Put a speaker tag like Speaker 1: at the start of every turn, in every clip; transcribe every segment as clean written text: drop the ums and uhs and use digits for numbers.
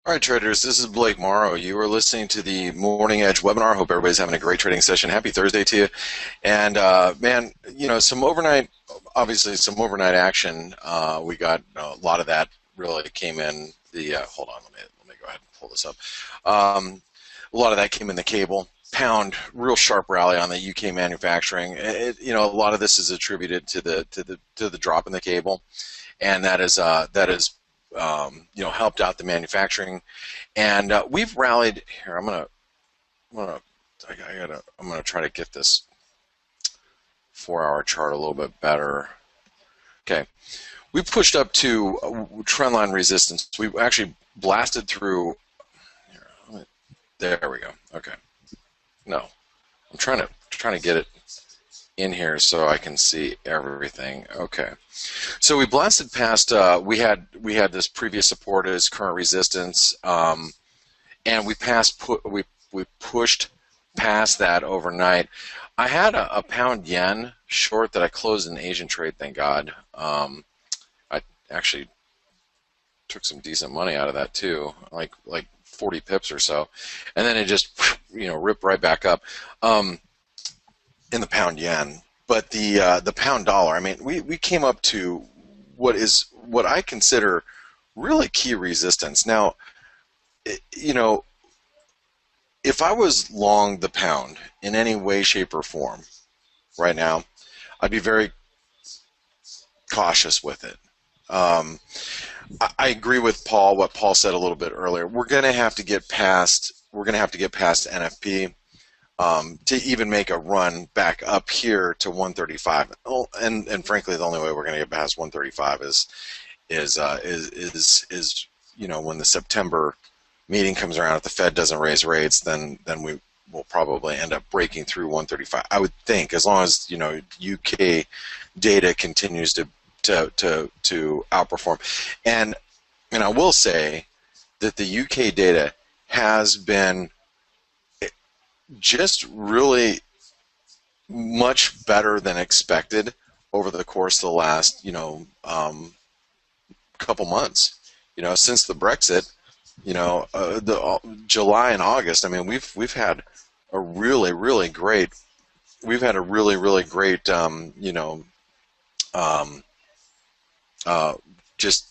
Speaker 1: All right, traders, this is Blake Morrow. You are listening to the Morning Edge webinar. Hope everybody's having a great trading session. Happy Thursday to you. And man, obviously some overnight action. We got a lot of that really came in the, hold on, let me go ahead and pull this up. A lot of that came in the cable. Pound, real sharp rally on the UK manufacturing. A lot of this is attributed to the drop in the cable, and that is helped out the manufacturing, and we've rallied here. I'm gonna try to get this 4-hour chart a little bit better. Okay, we pushed up to trendline resistance. We actually blasted through. There we go. Okay, no, I'm trying to get it in here so I can see everything. Okay, so we blasted past. We had this previous support as current resistance, and we pushed past that overnight. I had a pound yen short that I closed in Asian trade. Thank God. I actually took some decent money out of that too, like 40 pips or so, and then it just ripped right back up. In the pound yen, but the pound dollar, I mean, we came up to what I consider really key resistance. Now, if I was long the pound in any way, shape, or form right now, I'd be very cautious with it. I agree with Paul, what Paul said a little bit earlier. We're going to have to get past NFP. To even make a run back up here to 135, and frankly, the only way we're going to get past 135 is when the September meeting comes around. If the Fed doesn't raise rates, then we will probably end up breaking through 135. I would think, as long as UK data continues to outperform, and I will say that the UK data has been just really much better than expected over the course of the last couple months. Since the Brexit, the July and August. I mean, we've had a really great just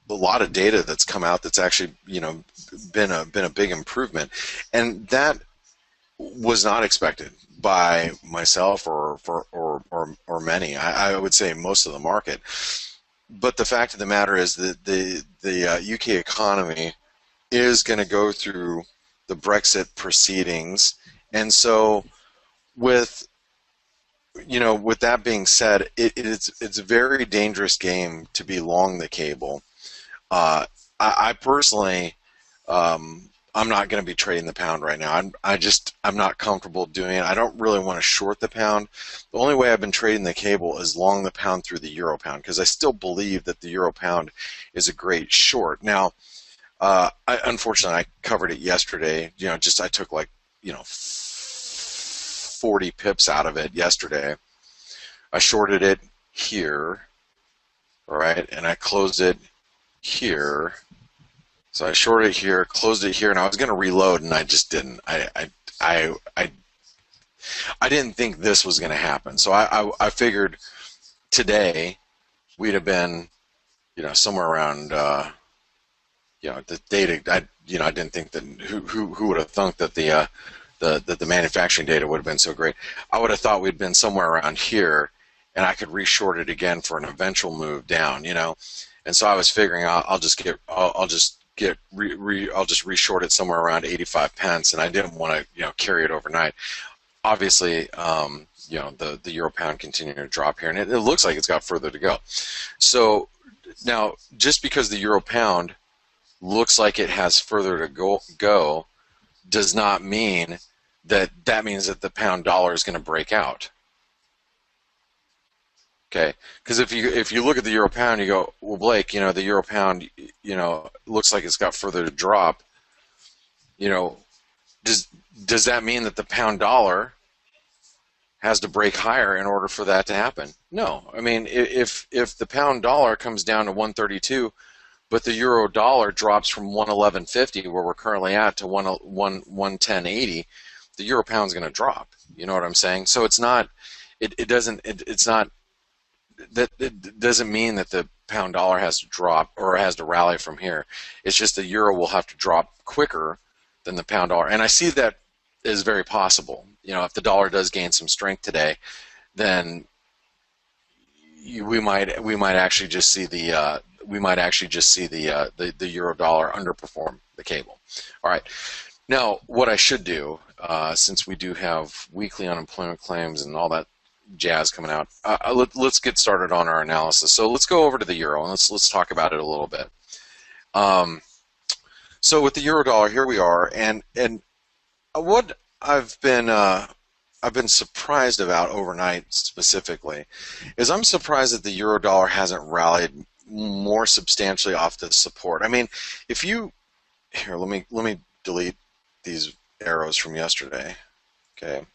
Speaker 1: a lot of data that's come out that's actually been a big improvement, and that was not expected by myself or many. I would say most of the market. But the fact of the matter is that the UK economy is going to go through the Brexit proceedings, and so with that being said, it's a very dangerous game to be long the cable. I personally. I'm not going to be trading the pound right now. I'm not comfortable doing it. I don't really want to short the pound. The only way I've been trading the cable is long the pound through the euro pound, because I still believe that the euro pound is a great short. Now, unfortunately, I covered it yesterday. I took 40 pips out of it yesterday. I shorted it here, all right, and I closed it here. So I shorted it here, closed it here, and I was going to reload, and I just didn't. I didn't think this was going to happen. So I figured today we'd have been, somewhere around, the data. I didn't think that who would have thunk that the manufacturing data would have been so great. I would have thought we'd been somewhere around here, and I could reshort it again for an eventual move down. And so I was figuring I'll just reshort it somewhere around 85 pence, and I didn't want to carry it overnight. Obviously, the euro pound continuing to drop here, and it looks like it's got further to go. So now, just because the euro pound looks like it has further to go does not mean that means that the pound dollar is going to break out. Okay, because if you look at the euro pound, you go, well, Blake, the euro pound, looks like it's got further to drop. Does that mean that the pound dollar has to break higher in order for that to happen? No. I mean, if the pound dollar comes down to 132, but the euro dollar drops from 111.50 where we're currently at to 110.80, the euro pound's going to drop. You know what I'm saying? So it's not, it doesn't, it's not, that it doesn't mean that the pound dollar has to drop or has to rally from here. It's just the euro will have to drop quicker than the pound dollar. And I see that is very possible. You know, if the dollar does gain some strength today, then we might actually just see the euro dollar underperform the cable. All right. Now, what I should do, since we do have weekly unemployment claims and all that jazz coming out, let's get started on our analysis. So let's go over to the euro and let's talk about it a little bit. So with the euro dollar, here we are, and what I've been surprised about overnight specifically is I'm surprised that the euro dollar hasn't rallied more substantially off the support. I mean, if you here, let me delete these arrows from yesterday. Okay,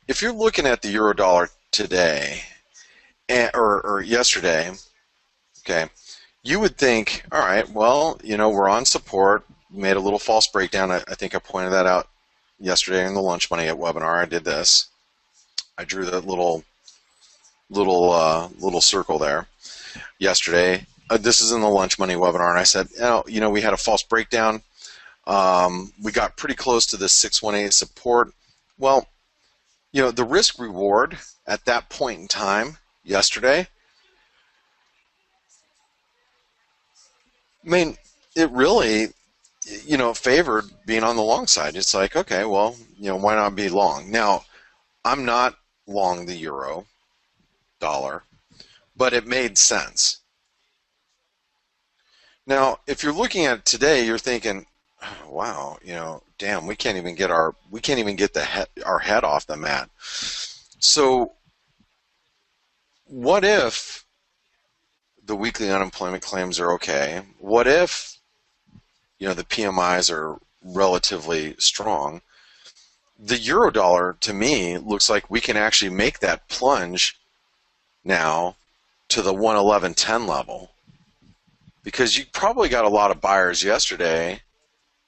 Speaker 1: if you're looking at the euro dollar today or yesterday, okay, you would think, all right, well, you know, we're on support. Made a little false breakdown. I think I pointed that out yesterday in the Lunch Money webinar. I did this. I drew that little circle there yesterday. This is in the Lunch Money webinar, and I said, you know, we had a false breakdown. We got pretty close to this 618 support. Well, you know, the risk reward at that point in time yesterday, I mean, it really, you know, favored being on the long side. It's like, okay, well, you know, why not be long? Now, I'm not long the euro dollar, but it made sense. Now, if you're looking at it today, you're thinking, oh, wow, you know, damn, we can't even get our head off the mat. So, what if the weekly unemployment claims are okay? What if, you know, the PMIs are relatively strong? The euro dollar, to me, looks like we can actually make that plunge now to the 111.10 level, because you probably got a lot of buyers yesterday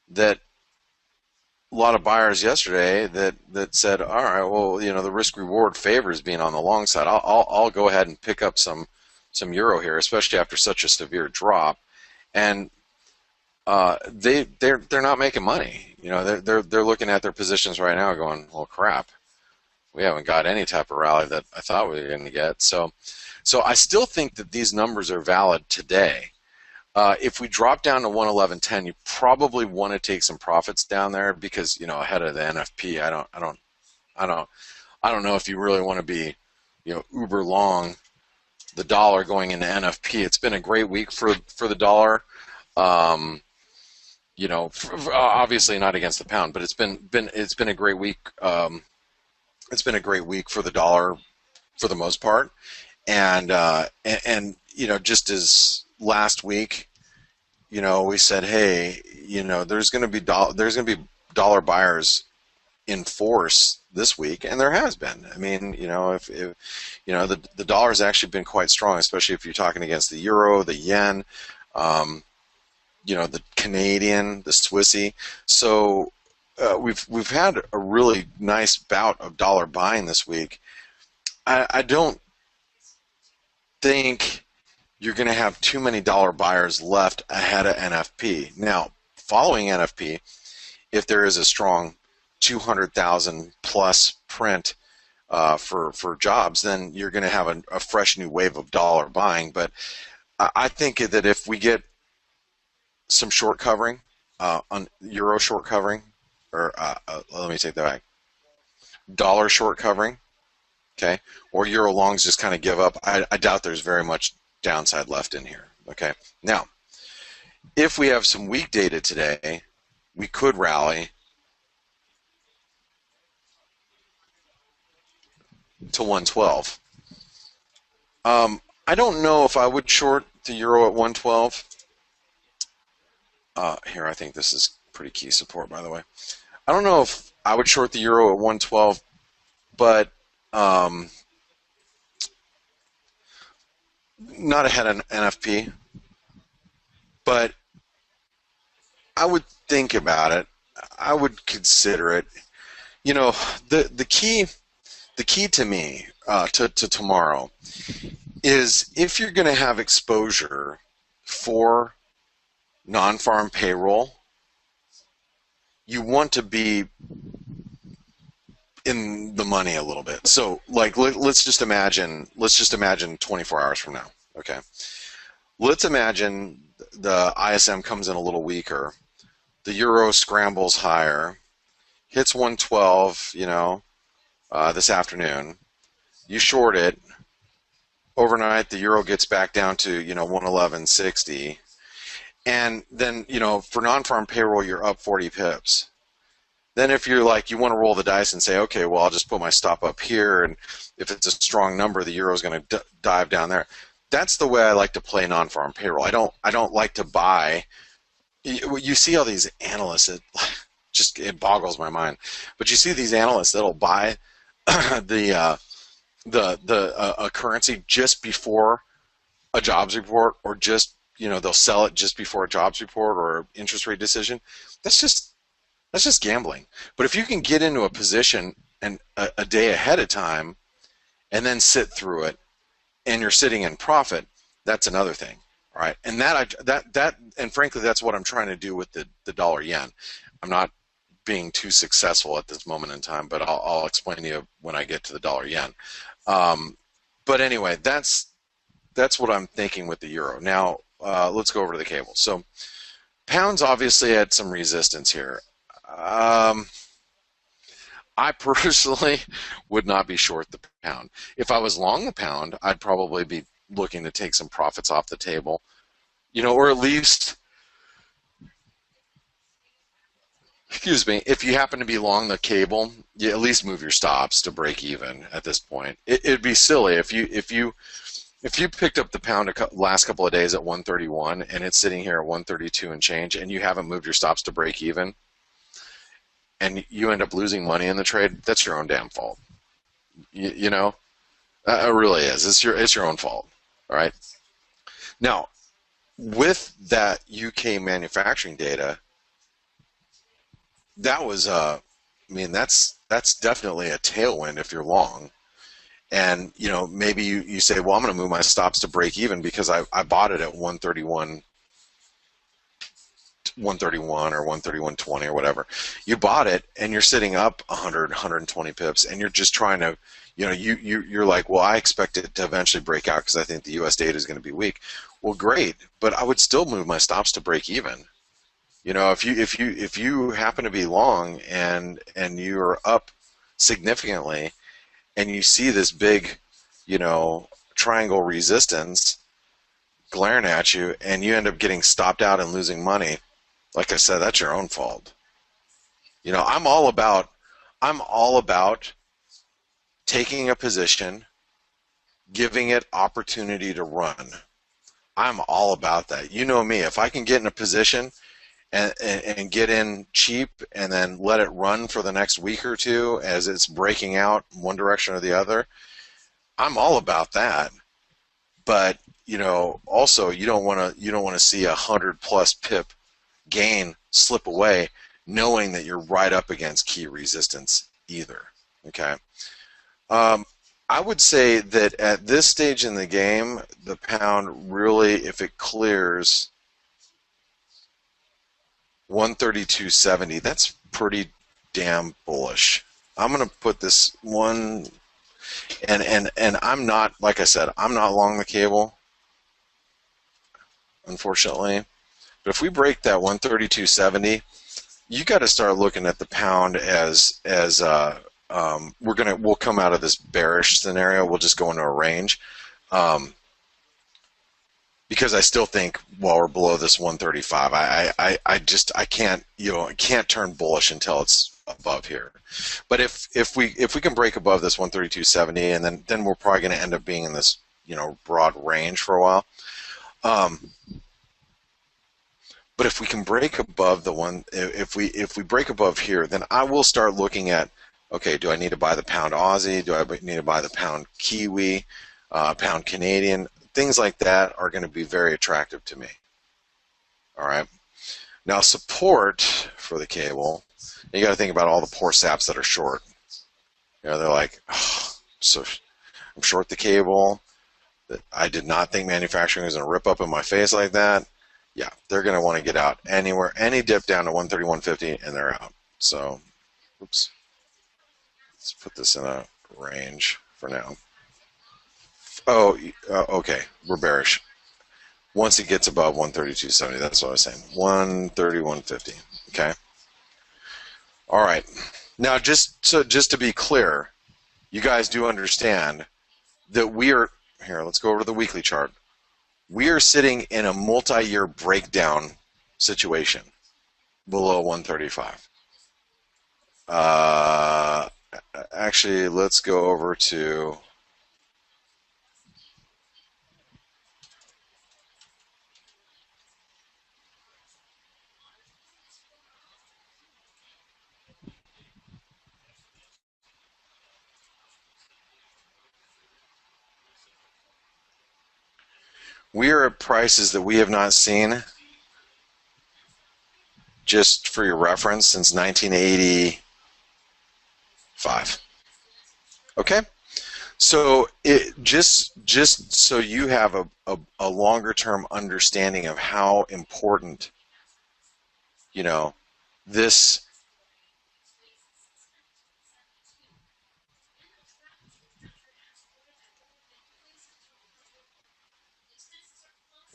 Speaker 1: that said, all right, well, you know, the risk reward favors being on the long side. I'll go ahead and pick up some euro here, especially after such a severe drop, and they're not making money. You know, they're looking at their positions right now, going, well, crap, we haven't got any type of rally that I thought we were going to get. So I still think that these numbers are valid today. If we drop down to 111.10, you probably want to take some profits down there, because, you know, ahead of the NFP, I don't know if you really want to be, you know, uber long the dollar going into NFP. It's been a great week for the dollar. You know, obviously not against the pound, but it's been a great week. It's been a great week for the dollar for the most part, and you know, just as last week, you know, we said, hey, you know, there's going to be dollar buyers in force this week, and there has been. I mean, you know, if you know, the dollar has actually been quite strong, especially if you're talking against the euro, the yen, you know, the Canadian, the Swissy. So we've had a really nice bout of dollar buying this week. I don't think you're going to have too many dollar buyers left ahead of NFP. Now, following NFP, if there is a strong 200,000 plus print for jobs, then you're going to have a fresh new wave of dollar buying. But I think that if we get some short covering, on euro short covering, or let me take that back, dollar short covering, okay, or euro longs just kind of give up, I doubt there's very much downside left in here. Okay, now if we have some weak data today, we could rally to 112. I don't know if I would short the euro at 112. Here, I think this is pretty key support, by the way. I don't know if I would short the euro at 112, but not ahead of NFP. But I would think about it. I would consider it. You know, the key to me to tomorrow is if you're going to have exposure for non-farm payroll, you want to be in the money a little bit. So, like, let's just imagine 24 hours from now. Okay, let's imagine the ISM comes in a little weaker, the euro scrambles higher, hits 112, this afternoon. You short it overnight. The euro gets back down to 111.60, and then for non-farm payroll you're up 40 pips. Then if you're like, you want to roll the dice and say, okay, well, I'll just put my stop up here, and if it's a strong number, the euro is going to dive down there. That's the way I like to play non-farm payroll. I don't like to buy. You see all these analysts, it boggles my mind. But you see these analysts that'll buy the a currency just before a jobs report, or just they'll sell it just before a jobs report or interest rate decision. That's just gambling. But if you can get into a position and a day ahead of time and then sit through it, and you're sitting in profit, that's another thing. All right. And and frankly, that's what I'm trying to do with the dollar yen. I'm not being too successful at this moment in time, but I'll explain to you when I get to the dollar yen. But anyway, that's what I'm thinking with the euro. Now, let's go over to the cable. So pound's obviously had some resistance here. I personally would not be short the pound. If I was long the pound, I'd probably be looking to take some profits off the table, or at least, excuse me, if you happen to be long the cable, you at least move your stops to break even at this point. It'd be silly if you picked up the pound last couple of days at 131 and it's sitting here at 132 and change, and you haven't moved your stops to break even, and you end up losing money in the trade. That's your own damn fault. It really is. It's your own fault. All right. Now, with that UK manufacturing data, that was that's definitely a tailwind if you're long. And maybe you say, well, I'm going to move my stops to break even because I bought it at 131 or 131.20 or whatever. You bought it and you're sitting up 100, 120 pips, and you're just trying to, you're like, well, I expect it to eventually break out because I think the US data is going to be weak. Well, great, but I would still move my stops to break even. If you happen to be long and you're up significantly, and you see this big, triangle resistance glaring at you, and you end up getting stopped out and losing money, like I said, that's your own fault. I'm all about taking a position, giving it opportunity to run. I'm all about that. You know me. If I can get in a position and get in cheap and then let it run for the next week or two as it's breaking out one direction or the other, I'm all about that. But also you don't want to see 100+ pip gain slip away, knowing that you're right up against key resistance either. Okay. I would say that at this stage in the game, the pound really, if it clears 132.70, that's pretty damn bullish. I'm going to put this one, and I'm not, like I said, I'm not long the cable, unfortunately. But if we break that 132.70, you got to start looking at the pound as we'll come out of this bearish scenario. We'll just go into a range, because I still think while we're below this 135, I can't turn bullish until it's above here. But if we can break above this 132.70, and then we're probably going to end up being in this broad range for a while. But if we can break above if we break above here, then I will start looking at, okay, do I need to buy the pound Aussie? Do I need to buy the pound Kiwi, pound Canadian? Things like that are going to be very attractive to me. All right. Now support for the cable. You got to think about all the poor saps that are short. They're like, oh, so I'm short the cable. I did not think manufacturing was going to rip up in my face like that. Yeah, they're going to want to get out anywhere, any dip down to 130, 150, and they're out. So, oops. Let's put this in a range for now. Oh, okay. We're bearish. Once it gets above 132.70, that's what I was saying. 130, 150. Okay. All right. Now, just to be clear, you guys do understand that we are here. Let's go over to the weekly chart. We are sitting in a multi-year breakdown situation below 135. Actually, let's go over to we are at prices that we have not seen, just for your reference, since 1985. Okay? So it just so you have a longer term understanding of how important, you know, this.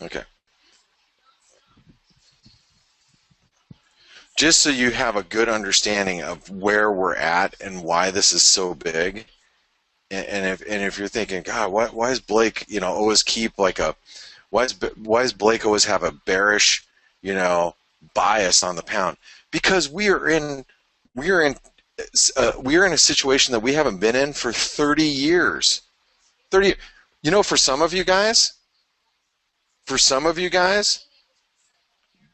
Speaker 1: Okay. Just so you have a good understanding of where we're at and why this is so big. And if you're thinking, God, why is Blake, always keep like a, why is Blake always have a bearish, bias on the pound? Because we are in a situation that we haven't been in for 30 years. 30, for some of you guys,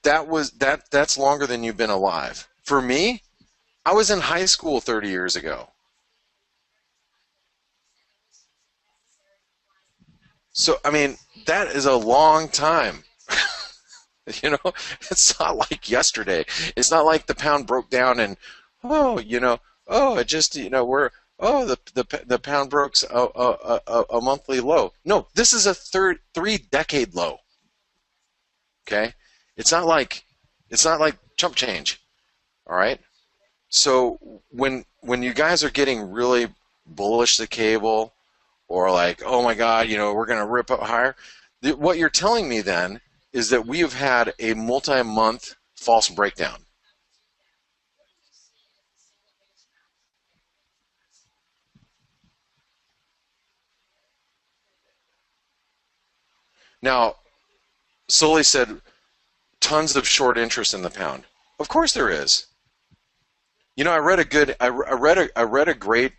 Speaker 1: that's longer than you've been alive. For me, I was in high school 30 years ago. So, I mean, that is a long time. It's not like yesterday. It's not like the pound broke down and, it just, the pound broke a monthly low. No, this is a 3-decade low. Okay, it's not like chump change. All right. So when you guys are getting really bullish the cable, or like, oh my God, we're going to rip up higher, what you're telling me then is that we have had a multi-month false breakdown. Now, Sully said tons of short interest in the pound. Of course there is. I read a good, I read a great,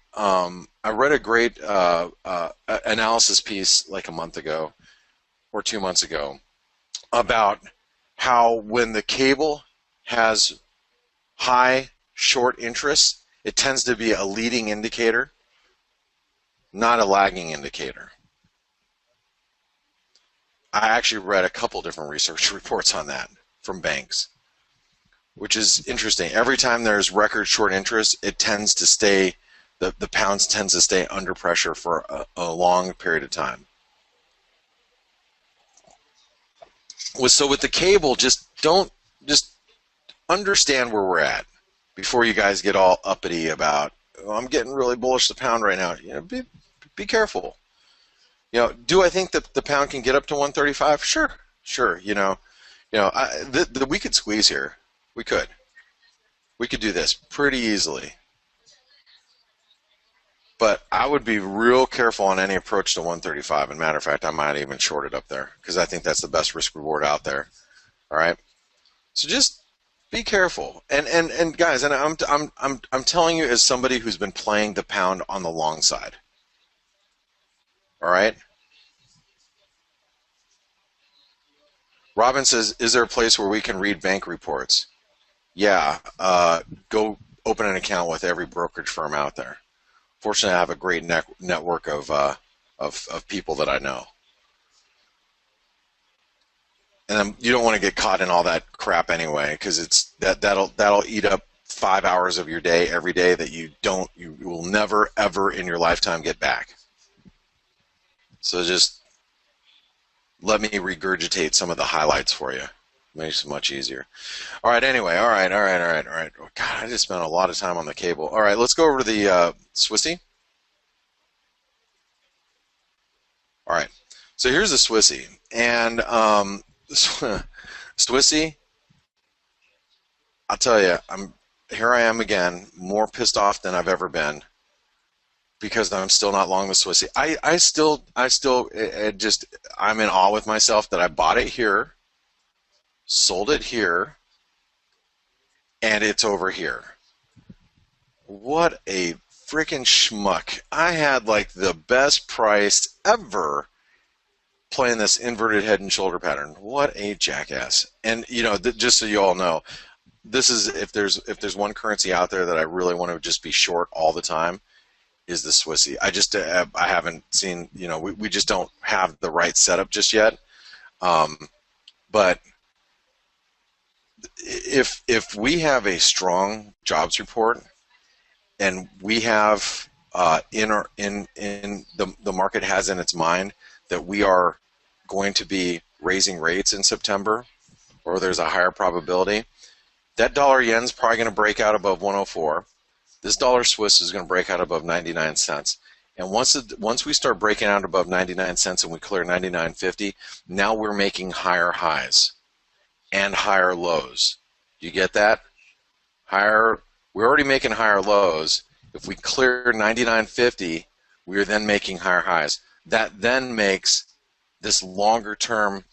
Speaker 1: analysis piece like a month ago or 2 months ago about how when the cable has high short interest, it tends to be a leading indicator, not a lagging indicator. I actually read a couple different research reports on that from banks, which is interesting. Every time there's record short interest, it tends to stay, the pounds tends to stay under pressure for a long period of time. So with the cable, just understand where we're at before you guys get all uppity about, oh, I'm getting really bullish the pound right now. Be careful. Do I think that the pound can get up to 135? Sure. We could squeeze here. We could do this pretty easily. But I would be real careful on any approach to 135. And matter of fact, I might even short it up there because I think that's the best risk reward out there. All right. So just be careful. And guys, and I'm telling you as somebody who's been playing the pound on the long side. All right. Robin says, is there a place where we can read bank reports? Yeah, go open an account with every brokerage firm out there. Fortunately, I have a great network of people that I know. And then you don't want to get caught in all that crap anyway, because that'll eat up 5 hours of your day every day that you will never ever in your lifetime get back. So just let me regurgitate some of the highlights for you. Makes it much easier. All right. Anyway. All right. Oh, God, I just spent a lot of time on the cable. All right. Let's go over to the Swissy. All right. So here's the Swissy, and Swissy. I'll tell you, here. I am again, more pissed off than I've ever been because I'm still not long the Swissy. I'm in awe with myself that I bought it here, sold it here, and it's over here. What a freaking schmuck. I had like the best price ever playing this inverted head and shoulder pattern. What a jackass. And just so you all know, this is if there's one currency out there that I really want to just be short all the time, is the Swissy. I haven't seen, we just don't have the right setup just yet. But if we have a strong jobs report and we have the market has in its mind that we are going to be raising rates in September, or there's a higher probability, that dollar yen's probably going to break out above 104. This dollar Swiss is going to break out above 99 cents. And once we start breaking out above 99 cents and we clear 99.50, now we're making higher highs and higher lows. You get that? We're already making higher lows. If we clear 99.50, we are then making higher highs. That then makes this longer term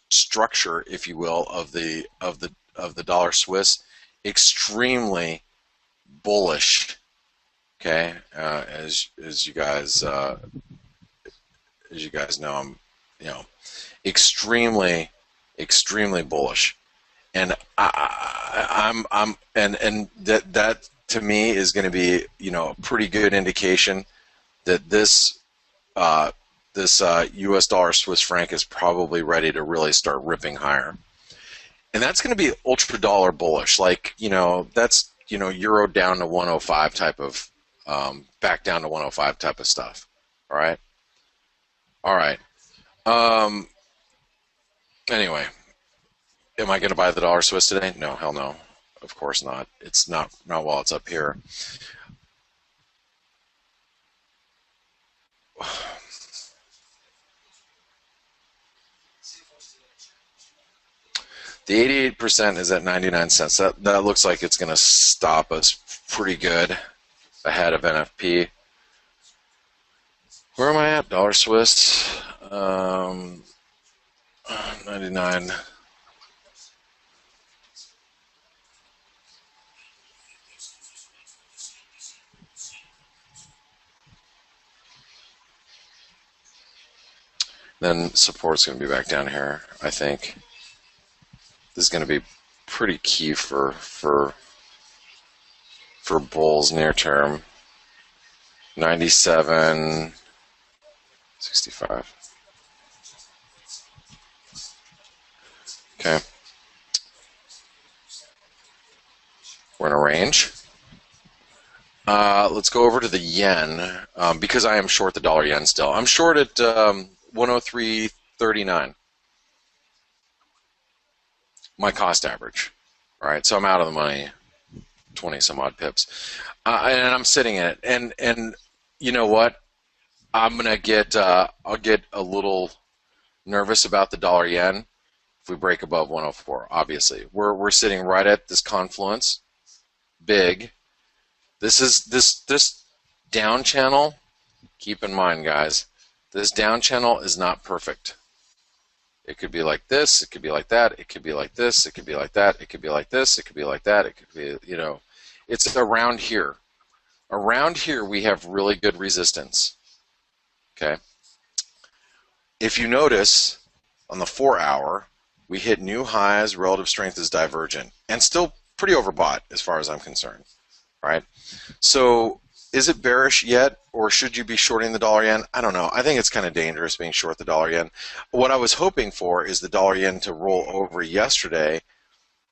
Speaker 1: structure, if you will, of the dollar Swiss extremely bullish. Okay, as you guys know, I'm extremely bullish, and that to me is going to be a pretty good indication that this U.S. dollar Swiss franc is probably ready to really start ripping higher, and that's going to be ultra dollar bullish. Like that's euro down to 105 type of back down to 105 type of stuff. All right. Anyway, am I going to buy the dollar Swiss today? No, hell no. Of course not. It's not while it's up here. The 88% is at 99 cents. That looks like it's going to stop us pretty good ahead of NFP. Where am I at? Dollar Swiss. 99. Then support's going to be back down here, I think. This is going to be pretty key for bulls near term. 97, 65. Okay. We're in a range. Let's go over to the yen because I am short the dollar yen still. I'm short at 103.39. My cost average. All right, so I'm out of the money, 20 some odd pips, and I'm sitting in it. And you know what? I'm gonna get I'll get a little nervous about the dollar yen if we break above 104. Obviously, we're sitting right at this confluence, big. This down channel. Keep in mind, guys, this down channel is not perfect. It could be like this, it could be like that, it could be like this, it could be like that, it could be like this, it could be like that, it could be, it's around here. Around here we have really good resistance, okay? If you notice, on the 4 hour, we hit new highs, relative strength is divergent, and still pretty overbought as far as I'm concerned, right? So is it bearish yet, or should you be shorting the dollar yen? I don't know. I think it's kind of dangerous being short the dollar yen. What I was hoping for is the dollar yen to roll over yesterday,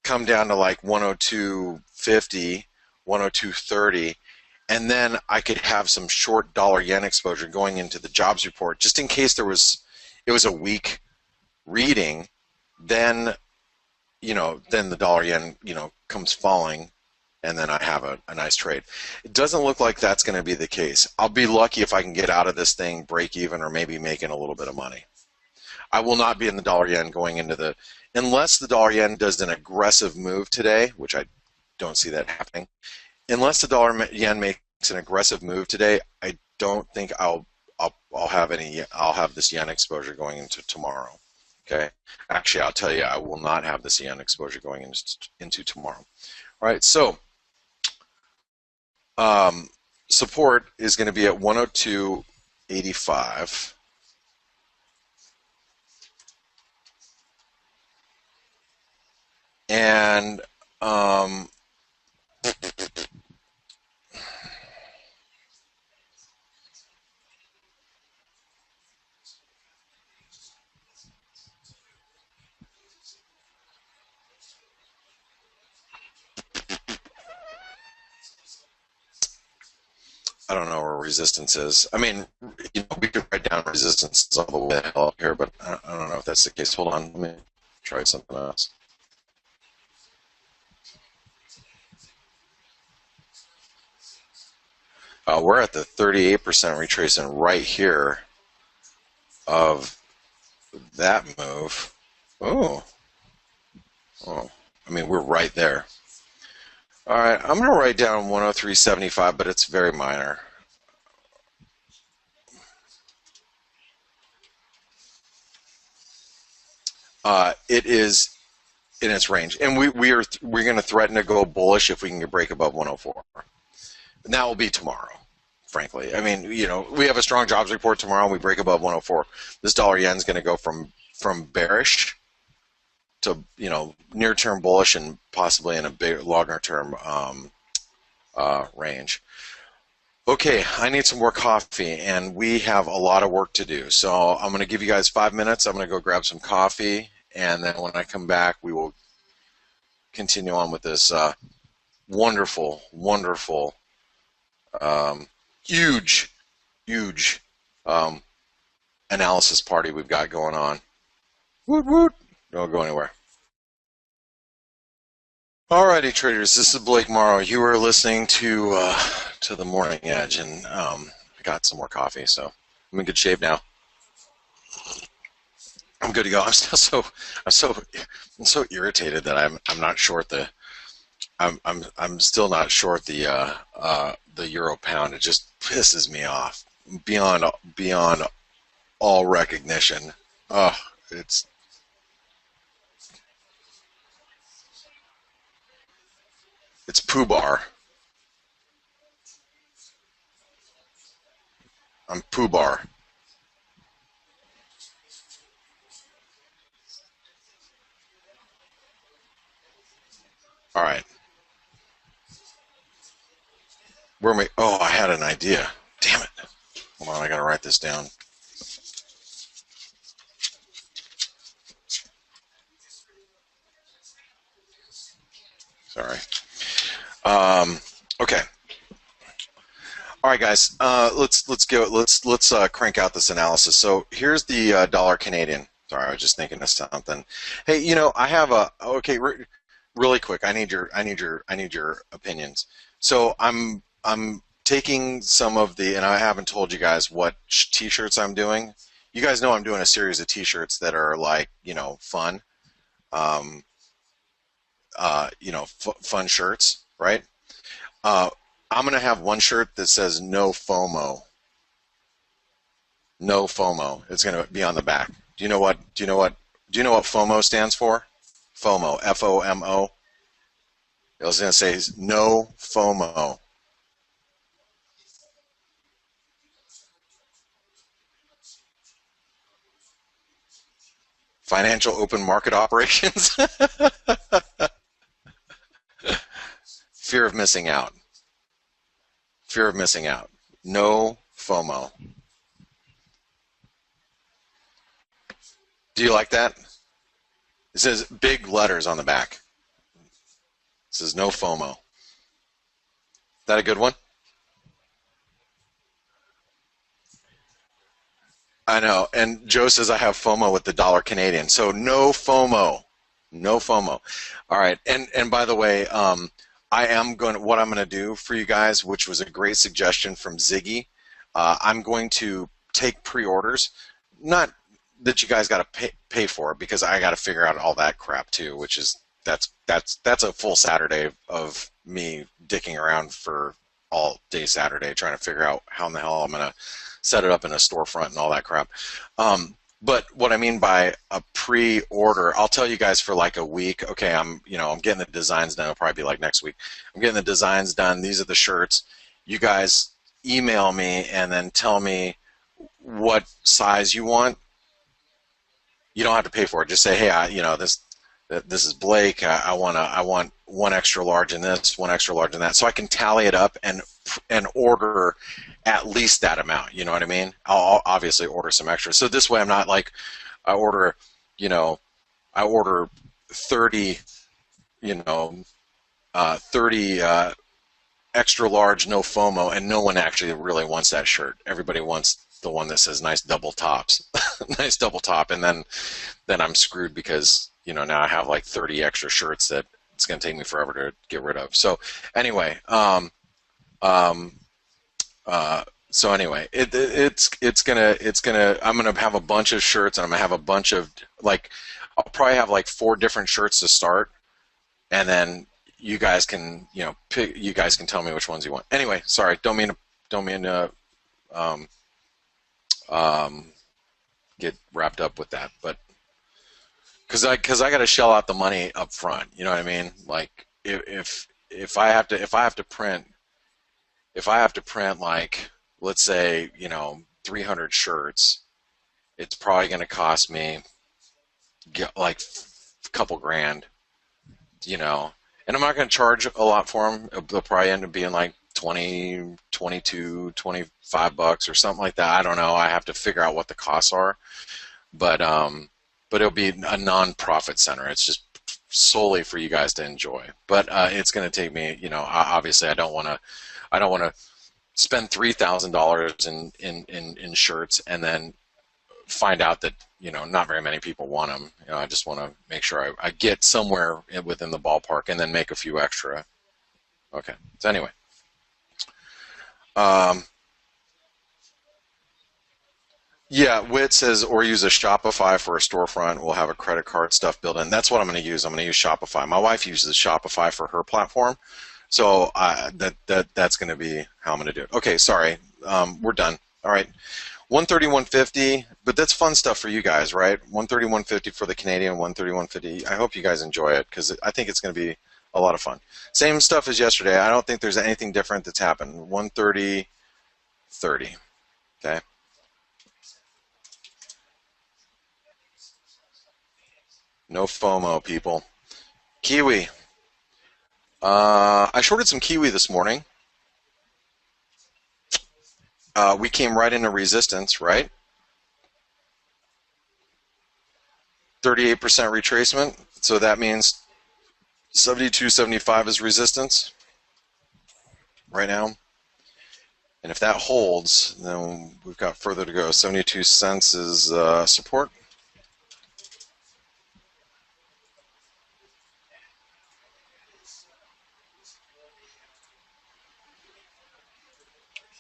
Speaker 1: come down to like 102.50, 102.30, and then I could have some short dollar yen exposure going into the jobs report, just in case it was a weak reading. Then then the dollar yen comes falling, and then I have a nice trade. It doesn't look like that's going to be the case. I'll be lucky if I can get out of this thing, break even, or maybe making a little bit of money. I will not be in the dollar yen going into unless the dollar yen does an aggressive move today, which I don't see that happening. Unless the dollar yen makes an aggressive move today, I don't think I'll have this yen exposure going into tomorrow. Okay. Actually, I'll tell you, I will not have this yen exposure going into tomorrow. All right. So support is going to be at 102.85. And I don't know where resistance is. I mean, we could write down resistance all the way up here, but I don't know if that's the case. Hold on, let me try something else. We're at the 38% retracement right here of that move. Oh, I mean, we're right there. All right, I'm going to write down 103.75, but it's very minor. It is in its range, and we're going to threaten to go bullish if we can break above 104. And that will be tomorrow, frankly. I mean, we have a strong jobs report tomorrow, and we break above 104. This dollar yen is going to go from bearish to near term bullish, and possibly in a big longer term range. Okay, I need some more coffee, and we have a lot of work to do. So I'm going to give you guys 5 minutes. I'm going to go grab some coffee, and then when I come back, we will continue on with this wonderful, wonderful, huge analysis party we've got going on. Woot woot! Don't go anywhere. Alrighty, traders. This is Blake Morrow. You are listening to the Morning Edge, and I got some more coffee, so I'm in good shape now. I'm good to go. I'm so irritated that I'm not short I'm still not short the euro pound. It just pisses me off beyond all recognition. Oh, it's poo bar. I'm poo bar. All right. Where am I? Oh, I had an idea. Damn it. Hold on, I gotta write this down. Sorry. Okay. All right, guys. Let's go. Let's crank out this analysis. So here's the dollar Canadian. Sorry, I was just thinking of something. Hey, I have okay. Really quick. I need your opinions. So I'm taking some of and I haven't told you guys what t-shirts I'm doing. You guys know I'm doing a series of t-shirts that are like fun. Fun shirts, right? I'm going to have one shirt that says no FOMO. No FOMO. It's going to be on the back. Do you know what FOMO stands for? FOMO, F-O-M-O. I was going to say no FOMO. Financial open market operations. Fear of missing out. Fear of missing out. No FOMO. Do you like that? It says big letters on the back. It says no FOMO. Is that a good one? I know. And Joe says I have FOMO with the dollar Canadian. So no FOMO. No FOMO. All right. And by the way, I am going to, what I'm going to do for you guys, which was a great suggestion from Ziggy. I'm going to take pre-orders. Not that you guys got to pay for it, because I got to figure out all that crap too, which is that's a full Saturday of me dicking around for all day Saturday trying to figure out how in the hell I'm going to set it up in a storefront and all that crap. But what I mean by a pre-order, I'll tell you guys for like a week. Okay, I'm getting the designs done. It'll probably be like next week. I'm getting the designs done. These are the shirts. You guys email me and then tell me what size you want. You don't have to pay for it. Just say, hey, this is Blake. I want one extra large in this, one extra large in that, so I can tally it up and order at least that amount. You know what I mean? I'll obviously order some extra. So this way, I'm not like I order 30, 30 extra large, no FOMO, and no one actually really wants that shirt. Everybody wants the one that says nice double tops, nice double top, and then I'm screwed because now I have like 30 extra shirts that it's going to take me forever to get rid of. So anyway, I'm gonna have a bunch of shirts, and I'm gonna have a bunch of I'll probably have like 4 different shirts to start, and then you guys can pick. You guys can tell me which ones you want. Anyway, sorry, don't mean to get wrapped up with that, but because I got to shell out the money up front. You know what I mean? Like if I have to print like, let's say 300 shirts, it's probably going to cost me like a couple grand, and I'm not going to charge a lot for them. They'll probably end up being like 20, 22, 25 bucks or something like that. I don't know. I have to figure out what the costs are, but it'll be a non-profit center. It's just solely for you guys to enjoy. But it's going to take me, obviously I don't want to spend $3,000 in shirts and then find out that not very many people want them. I just want to make sure I get somewhere within the ballpark and then make a few extra. Okay. So anyway, yeah, Wit says, or use a Shopify for a storefront. We'll have a credit card stuff built in. That's what I'm going to use. I'm going to use Shopify. My wife uses Shopify for her platform. So that's going to be how I'm going to do it. Okay, sorry. We're done. All right. 130, 150, but that's fun stuff for you guys, right? 130, 150 for the Canadian, 130, 150. I hope you guys enjoy it because I think it's going to be a lot of fun. Same stuff as yesterday. I don't think there's anything different that's happened. 130, 30. Okay. No FOMO, people. Kiwi. I shorted some Kiwi this morning. We came right into resistance, right? 38% retracement. So that means 72.75 is resistance right now. And if that holds, then we've got further to go. 72 cents is support.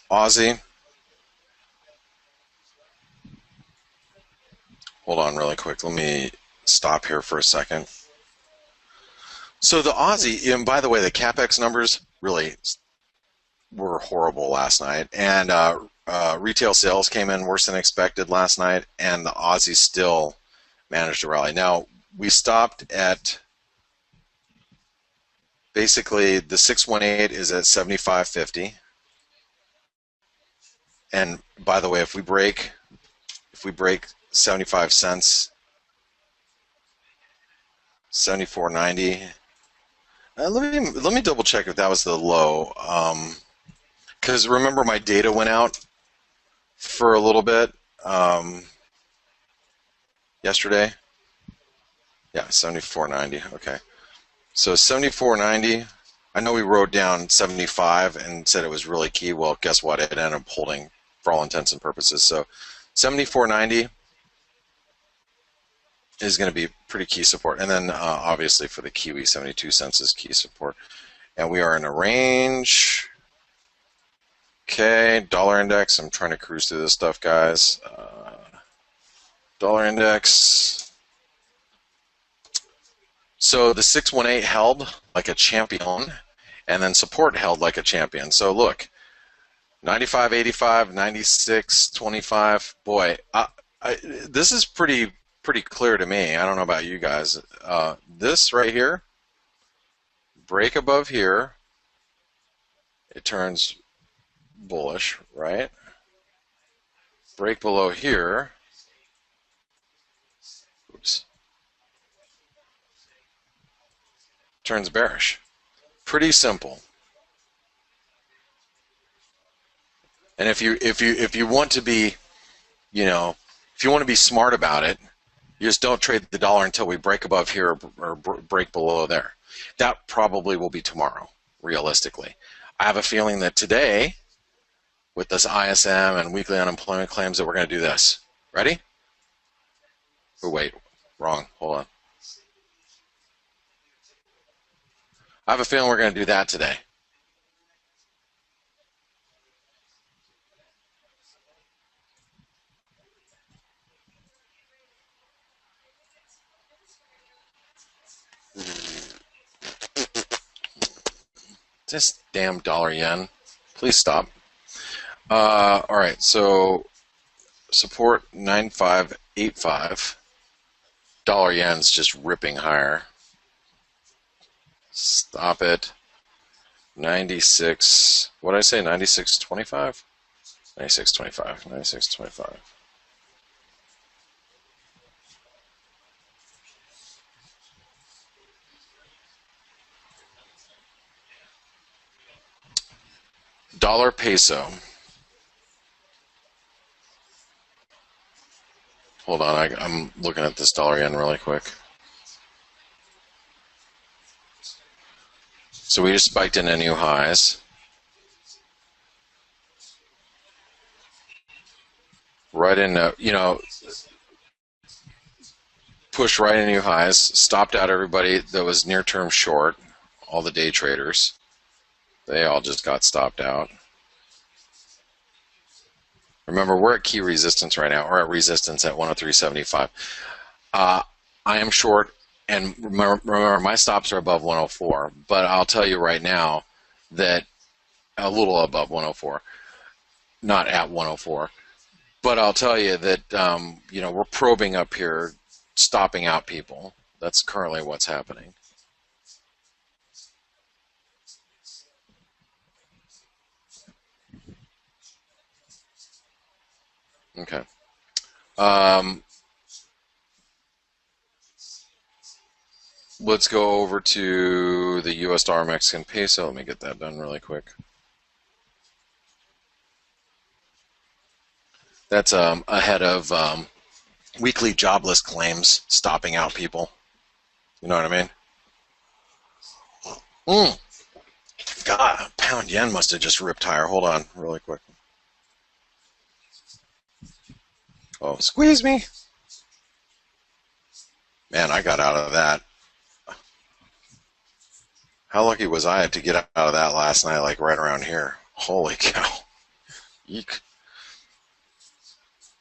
Speaker 1: Aussie. Hold on really quick. Let me stop here for a second. So the Aussie, and by the way, the CapEx numbers really were horrible last night. And retail sales came in worse than expected last night, and the Aussie still managed to rally. Now, we stopped at basically the 618 is at 75.50. And by the way, if we break 75 cents, 74.90. Let me double check if that was the low. Because remember my data went out for a little bit yesterday. Yeah, 74.90. Okay. So 74.90. I know we wrote down 75 and said it was really key. Well, guess what? It ended up holding for all intents and purposes. So 74.90 is going to be pretty key support. And then obviously for the Kiwi, 72 cents is key support. And we are in a range. Okay, dollar index. I'm trying to cruise through this stuff, guys. Dollar index. So the 618 held like a champion, and then support held like a champion. So look, 95.85, 96.25. Boy, this is pretty clear to me. I don't know about you guys. This right here, break above here, it turns bullish, right? Break below here. Oops. Turns bearish. Pretty simple. And if you want to be, if you want to be smart about it, you just don't trade the dollar until we break above here or break below there. That probably will be tomorrow, realistically. I have a feeling that today, with this ISM and weekly unemployment claims, that we're going to do this. Ready? Oh, wait, wrong. Hold on. I have a feeling we're going to do that today. This damn dollar yen. Please stop. All right, so support 9585. Dollar yen's just ripping higher. Stop it. 96. What did I say? 96.25? 96.25. 96.25. Dollar peso. Hold on, I'm looking at this dollar yen really quick. So we just spiked into new highs. Right into, pushed right into new highs, stopped out everybody that was near-term short, all the day traders. They all just got stopped out. Remember, we're at key resistance right now. We're at resistance at 103.75. I am short, and remember, my stops are above 104. But I'll tell you right now that a little above 104, not at 104. But I'll tell you that we're probing up here, stopping out people. That's currently what's happening. Okay. Let's go over to the US dollar Mexican peso. Let me get that done really quick. That's ahead of weekly jobless claims stopping out people. You know what I mean? God, pound yen must have just ripped higher. Hold on really quick. Oh, squeeze me. Man, I got out of that. How lucky was I to get out of that last night, like right around here? Holy cow. Eek.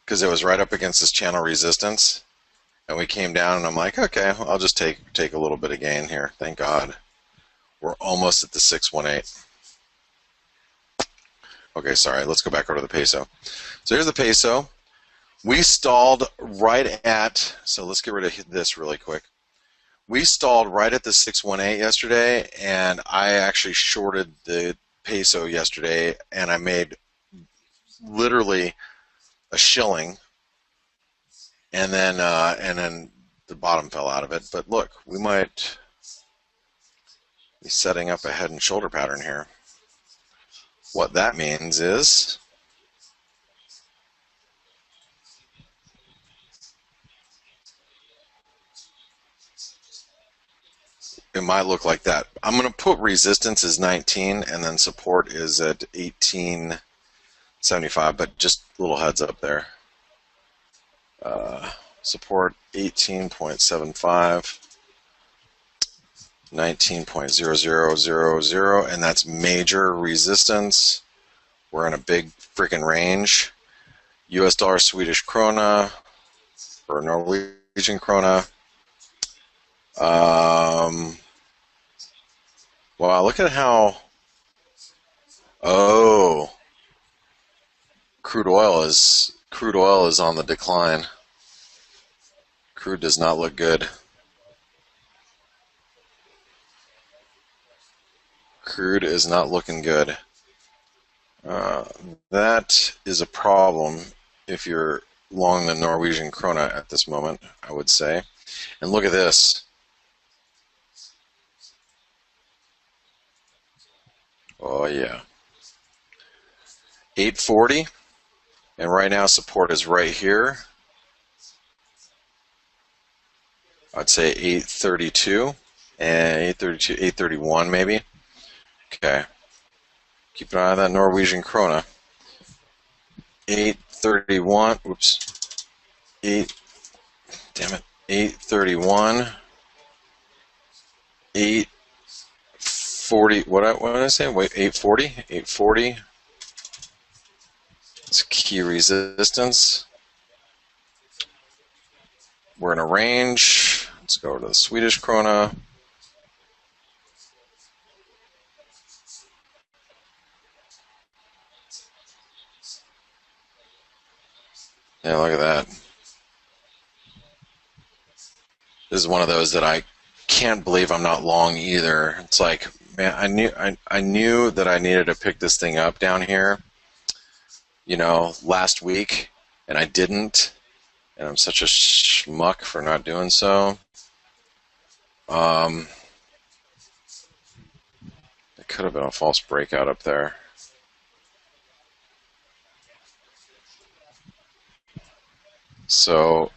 Speaker 1: Because it was right up against this channel resistance, and we came down, and I'm like, okay, I'll just take a little bit of gain here. Thank God. We're almost at the 618. Okay, sorry, let's go back over to the peso. So here's the peso. We stalled right at, so let's get rid of this really quick. We stalled right at the 618 yesterday, and I actually shorted the peso yesterday, and I made literally a shilling, and then the bottom fell out of it. But look, we might be setting up a head and shoulder pattern here. What that means is it might look like that. I'm going to put resistance as 19 and then support is at 1875, but just a little heads up there. Support 18.75, 19.0000, and that's major resistance. We're in a big freaking range. US dollar, Swedish krona, or Norwegian krona. Wow, look at how. Oh, crude oil is on the decline. Crude does not look good. Crude is not looking good. That is a problem if you're long the Norwegian krona at this moment, I would say. And look at this. Oh yeah. 840, and right now support is right here. I'd say 832 and 832, 831 maybe. Okay. Keep an eye on that Norwegian krona. 831. Oops. 831. 840. What did I say? Wait, 840. 840. It's key resistance. We're in a range. Let's go to the Swedish krona. Yeah, look at that. This is one of those that I can't believe I'm not long either. It's like, man, I knew that I needed to pick this thing up down here, last week, and I didn't, and I'm such a schmuck for not doing so. It could have been a false breakout up there. So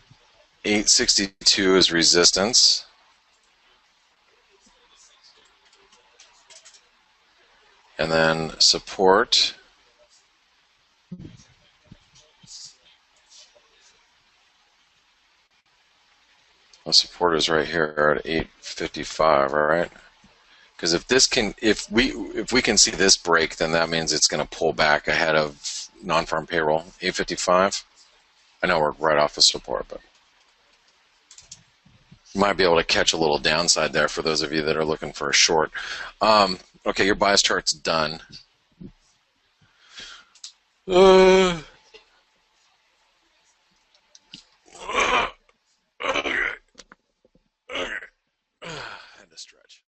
Speaker 1: 862 is resistance. And then support. The support is right here at 855, all right? Because if we can see this break, then that means it's going to pull back ahead of non-farm payroll. 855. I know we're right off the support, but you might be able to catch a little downside there for those of you that are looking for a short. Okay, your bias chart's done.